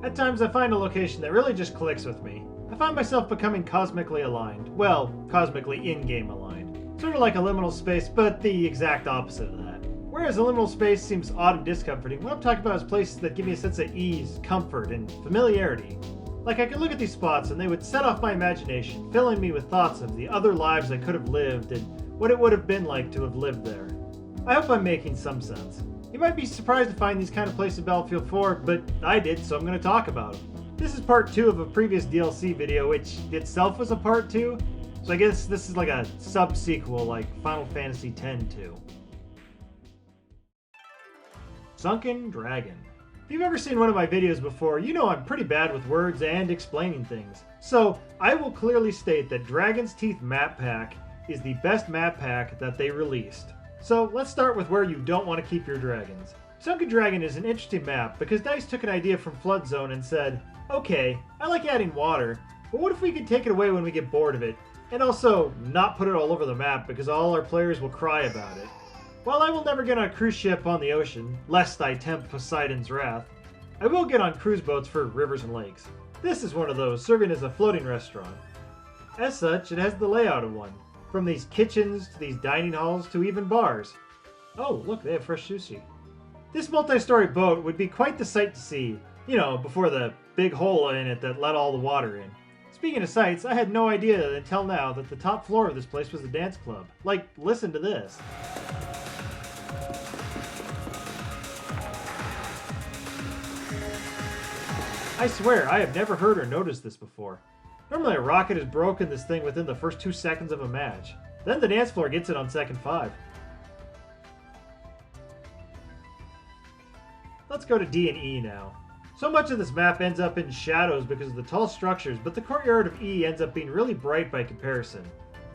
At times I find a location that really just clicks with me. I find myself becoming cosmically aligned. Well, cosmically in-game aligned. Sort of like a liminal space, but the exact opposite of that. Whereas a liminal space seems odd and discomforting, what I'm talking about is places that give me a sense of ease, comfort, and familiarity. Like I could look at these spots and they would set off my imagination, filling me with thoughts of the other lives I could have lived and what it would have been like to have lived there. I hope I'm making some sense. You might be surprised to find these kind of places in Battlefield 4, but I did, so I'm going to talk about them. This is part 2 of a previous DLC video, which itself was a part 2, so I guess this is like a sub-sequel like Final Fantasy X-2. Sunken Dragon. If you've ever seen one of my videos before, you know I'm pretty bad with words and explaining things. So, I will clearly state that Dragon's Teeth map pack is the best map pack that they released. So, let's start with where you don't want to keep your dragons. Sunken Dragon is an interesting map because DICE took an idea from Flood Zone and said, okay, I like adding water, but what if we could take it away when we get bored of it, and also not put it all over the map because all our players will cry about it. While I will never get on a cruise ship on the ocean, lest I tempt Poseidon's wrath, I will get on cruise boats for rivers and lakes. This is one of those, serving as a floating restaurant. As such, it has the layout of one, from these kitchens to these dining halls to even bars. Oh, look, they have fresh sushi. This multi-story boat would be quite the sight to see, you know, before the big hole in it that let all the water in. Speaking of sights, I had no idea until now that the top floor of this place was a dance club. Like, listen to this. I swear, I have never heard or noticed this before. Normally a rocket has broken this thing within the first 2 seconds of a match. Then the dance floor gets it on second 5. Let's go to D and E now. So much of this map ends up in shadows because of the tall structures, but the courtyard of E ends up being really bright by comparison.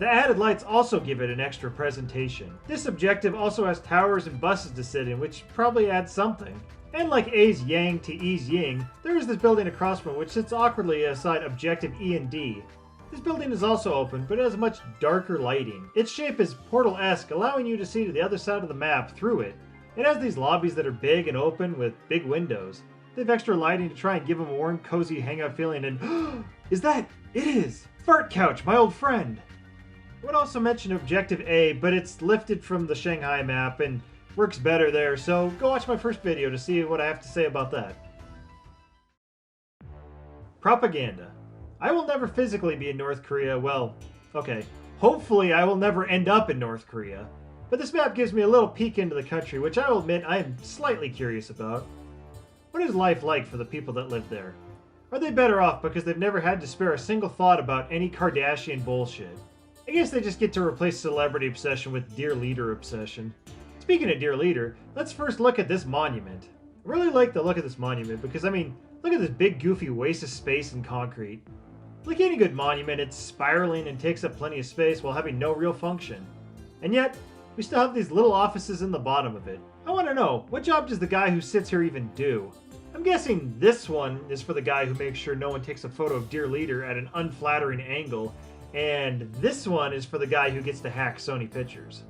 The added lights also give it an extra presentation. This objective also has towers and buses to sit in, which probably adds something. And like A's Yang to E's Ying, there is this building across from which sits awkwardly aside objective E and D. This building is also open, but it has much darker lighting. Its shape is portal-esque, allowing you to see to the other side of the map through it. It has these lobbies that are big and open with big windows. They have extra lighting to try and give them a warm, cozy hangout feeling, and is that? It is! Fart Couch, my old friend! I would also mention Objective A, but it's lifted from the Shanghai map and works better there, so go watch my first video to see what I have to say about that. Propaganda. I will never physically be in North Korea, well, okay, hopefully I will never end up in North Korea, but this map gives me a little peek into the country, which I will admit I am slightly curious about. What is life like for the people that live there? Are they better off because they've never had to spare a single thought about any Kardashian bullshit? I guess they just get to replace celebrity obsession with dear leader obsession. Speaking of dear leader, let's first look at this monument. I really like the look of this monument because, I mean, look at this big goofy waste of space and concrete. Like any good monument, it's spiraling and takes up plenty of space while having no real function. And yet, we still have these little offices in the bottom of it. I want to know, what job does the guy who sits here even do? I'm guessing this one is for the guy who makes sure no one takes a photo of dear leader at an unflattering angle, and this one is for the guy who gets to hack Sony Pictures.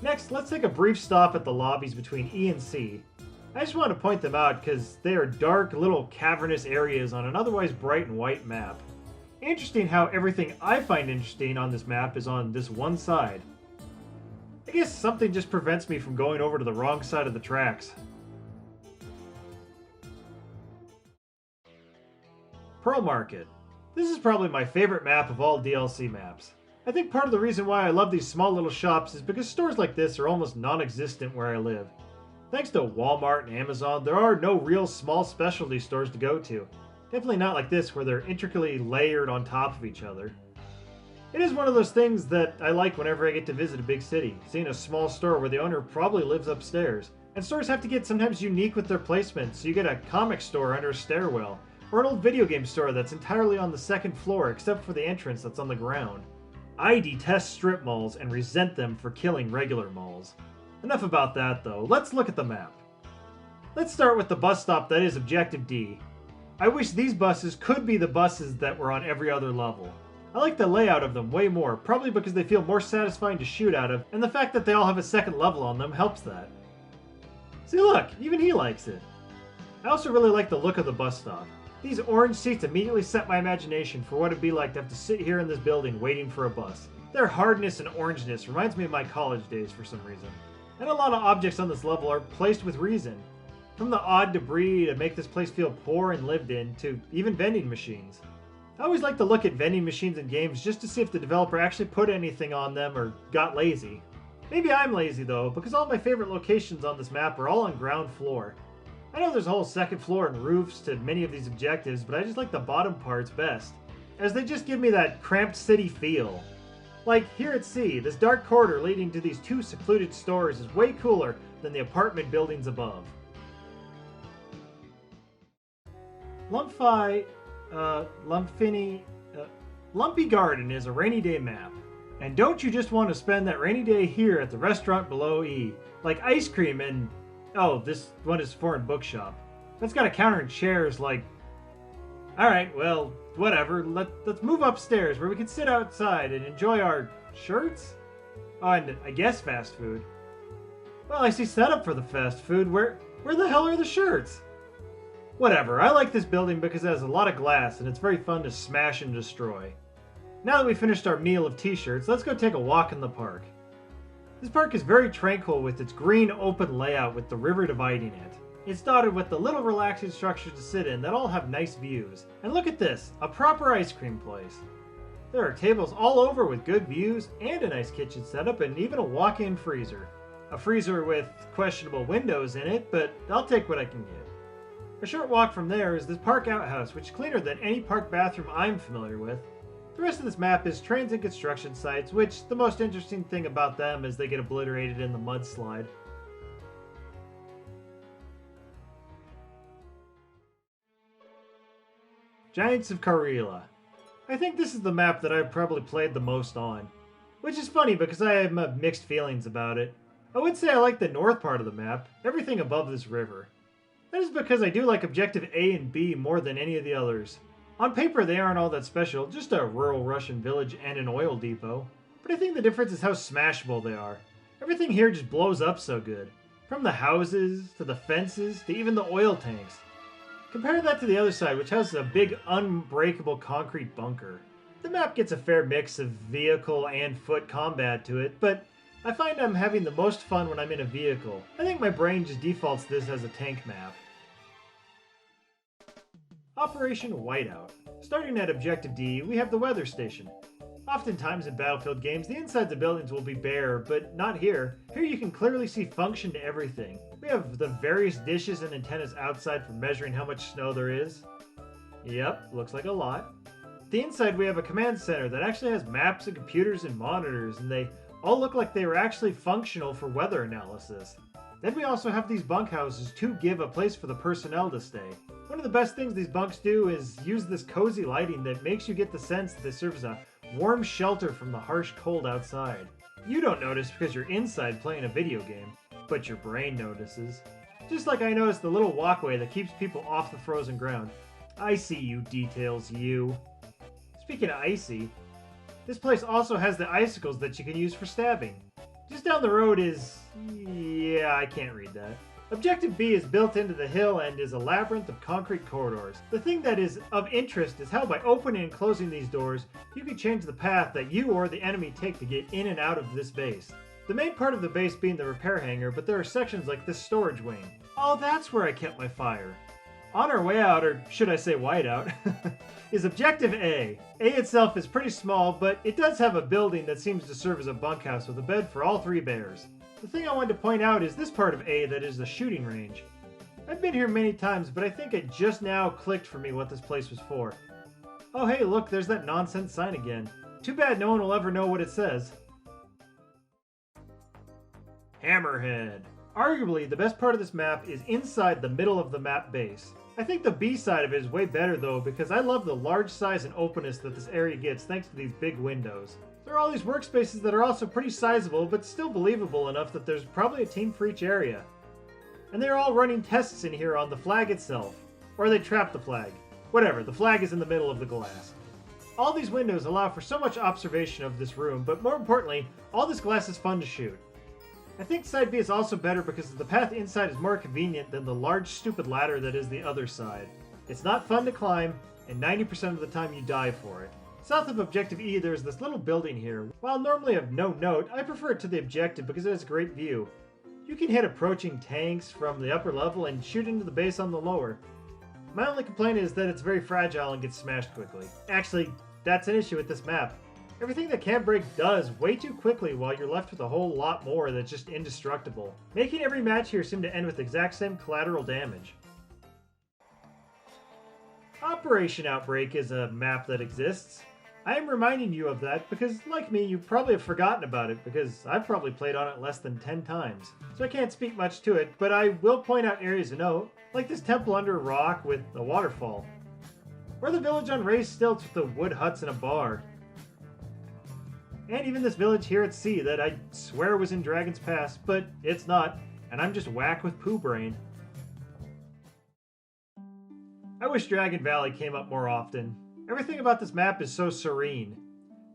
Next, let's take a brief stop at the lobbies between E and C. I just want to point them out because they are dark, little cavernous areas on an otherwise bright and white map. Interesting how everything I find interesting on this map is on this one side. I guess something just prevents me from going over to the wrong side of the tracks. Pearl Market. This is probably my favorite map of all DLC maps. I think part of the reason why I love these small little shops is because stores like this are almost non-existent where I live. Thanks to Walmart and Amazon, there are no real small specialty stores to go to. Definitely not like this where they're intricately layered on top of each other. It is one of those things that I like whenever I get to visit a big city, seeing a small store where the owner probably lives upstairs. And stores have to get sometimes unique with their placement, so you get a comic store under a stairwell, or an old video game store that's entirely on the second floor except for the entrance that's on the ground. I detest strip malls and resent them for killing regular malls. Enough about that though, let's look at the map. Let's start with the bus stop that is Objective D. I wish these buses could be the buses that were on every other level. I like the layout of them way more, probably because they feel more satisfying to shoot out of, and the fact that they all have a second level on them helps that. See look, even he likes it. I also really like the look of the bus stop. These orange seats immediately set my imagination for what it'd be like to have to sit here in this building waiting for a bus. Their hardness and orangeness reminds me of my college days for some reason. And a lot of objects on this level are placed with reason. From the odd debris to make this place feel poor and lived in, to even vending machines. I always like to look at vending machines in games just to see if the developer actually put anything on them or got lazy. Maybe I'm lazy though, because all my favorite locations on this map are all on ground floor. I know there's a whole second floor and roofs to many of these objectives, but I just like the bottom parts best, as they just give me that cramped city feel. Like here at C, this dark corridor leading to these two secluded stores is way cooler than the apartment buildings above. Lumpy Garden is a rainy day map. And don't you just want to spend that rainy day here at the restaurant below E? Like ice cream and... oh, this one is foreign bookshop. That's got a counter and chairs like... Alright, well, whatever. Let's move upstairs where we can sit outside and enjoy our shirts? Oh, and I guess fast food. Well, I see setup for the fast food. Where the hell are the shirts? Whatever, I like this building because it has a lot of glass and it's very fun to smash and destroy. Now that we finished our meal of t-shirts, let's go take a walk in the park. This park is very tranquil with its green open layout with the river dividing it. It's dotted with the little relaxing structures to sit in that all have nice views. And look at this, a proper ice cream place. There are tables all over with good views and a nice kitchen setup and even a walk-in freezer. A freezer with questionable windows in it, but I'll take what I can get. A short walk from there is this park outhouse, which is cleaner than any park bathroom I'm familiar with. The rest of this map is trains and construction sites, which the most interesting thing about them is they get obliterated in the mudslide. Giants of Karela. I think this is the map that I've probably played the most on. Which is funny because I have mixed feelings about it. I would say I like the north part of the map, everything above this river. That is because I do like Objective A and B more than any of the others. On paper they aren't all that special, just a rural Russian village and an oil depot. But I think the difference is how smashable they are. Everything here just blows up so good. From the houses, to the fences, to even the oil tanks. Compare that to the other side, which has a big unbreakable concrete bunker. The map gets a fair mix of vehicle and foot combat to it, but I find I'm having the most fun when I'm in a vehicle. I think my brain just defaults this as a tank map. Operation Whiteout. Starting at Objective D, we have the weather station. Oftentimes in Battlefield games, the insides of buildings will be bare, but not here. Here you can clearly see function to everything. We have the various dishes and antennas outside for measuring how much snow there is. Yep, looks like a lot. The inside we have a command center that actually has maps and computers and monitors, and they all look like they were actually functional for weather analysis. Then we also have these bunkhouses to give a place for the personnel to stay. One of the best things these bunks do is use this cozy lighting that makes you get the sense that they serve as a warm shelter from the harsh cold outside. You don't notice because you're inside playing a video game, but your brain notices. Just like I noticed the little walkway that keeps people off the frozen ground. I see you, details, you. Speaking of icy, this place also has the icicles that you can use for stabbing. Just down the road is... yeah, I can't read that. Objective B is built into the hill and is a labyrinth of concrete corridors. The thing that is of interest is how by opening and closing these doors, you can change the path that you or the enemy take to get in and out of this base. The main part of the base being the repair hangar, but there are sections like this storage wing. Oh, that's where I kept my fire. On our way out, or should I say whiteout, is Objective A. A itself is pretty small, but it does have a building that seems to serve as a bunkhouse with a bed for all three bears. The thing I wanted to point out is this part of A that is the shooting range. I've been here many times, but I think it just now clicked for me what this place was for. Oh hey, look, there's that nonsense sign again. Too bad no one will ever know what it says. Hammerhead. Arguably, the best part of this map is inside the middle of the map base. I think the B side of it is way better though, because I love the large size and openness that this area gets thanks to these big windows. There are all these workspaces that are also pretty sizable, but still believable enough that there's probably a team for each area. And they're all running tests in here on the flag itself. Or they trap the flag. Whatever, the flag is in the middle of the glass. All these windows allow for so much observation of this room, but more importantly, all this glass is fun to shoot. I think side B is also better because the path inside is more convenient than the large stupid ladder that is the other side. It's not fun to climb, and 90% of the time you die for it. South of Objective E, there's this little building here. While normally of no note, I prefer it to the Objective because it has a great view. You can hit approaching tanks from the upper level and shoot into the base on the lower. My only complaint is that it's very fragile and gets smashed quickly. Actually, that's an issue with this map. Everything that can break does way too quickly while you're left with a whole lot more that's just indestructible, making every match here seem to end with the exact same collateral damage. Operation Outbreak is a map that exists. I am reminding you of that because, like me, you probably have forgotten about it because I've probably played on it less than 10 times. So I can't speak much to it, but I will point out areas of note, like this temple under a rock with a waterfall. Or the village on raised stilts with the wood huts and a bar. And even this village here at sea that I swear was in Dragon's Pass, but it's not, and I'm just whack with poo brain. I wish Dragon Valley came up more often. Everything about this map is so serene.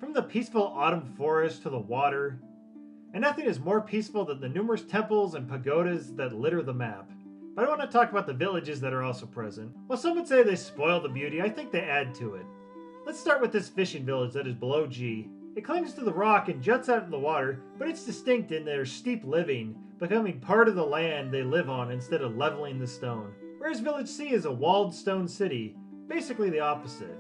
From the peaceful autumn forest to the water. And nothing is more peaceful than the numerous temples and pagodas that litter the map. But I want to talk about the villages that are also present. While some would say they spoil the beauty, I think they add to it. Let's start with this fishing village that is below G. It clings to the rock and juts out in the water, but it's distinct in their steep living, becoming part of the land they live on instead of leveling the stone. Whereas Village C is a walled stone city, basically the opposite.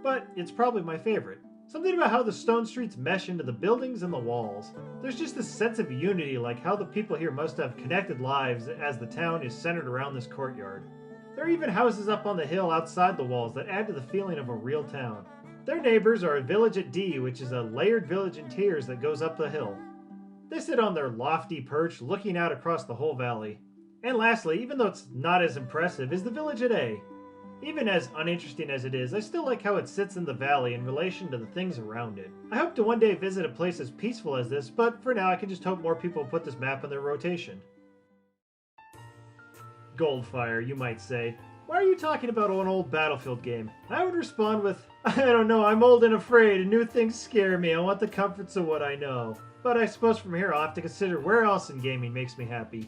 But it's probably my favorite. Something about how the stone streets mesh into the buildings and the walls. There's just this sense of unity, like how the people here must have connected lives as the town is centered around this courtyard. There are even houses up on the hill outside the walls that add to the feeling of a real town. Their neighbors are a village at D, which is a layered village in tiers that goes up the hill. They sit on their lofty perch looking out across the whole valley. And lastly, even though it's not as impressive, is the village at A. Even as uninteresting as it is, I still like how it sits in the valley in relation to the things around it. I hope to one day visit a place as peaceful as this, but for now I can just hope more people put this map in their rotation. Goldfire, you might say. Why are you talking about an old Battlefield game? I would respond with, I don't know, I'm old and afraid and new things scare me. I want the comforts of what I know. But I suppose from here I'll have to consider where else in gaming makes me happy.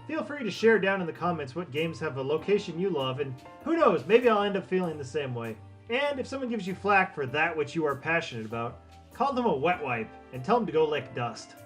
Feel free to share down in the comments what games have a location you love, and who knows, maybe I'll end up feeling the same way. And if someone gives you flack for that which you are passionate about, call them a wet wipe and tell them to go lick dust.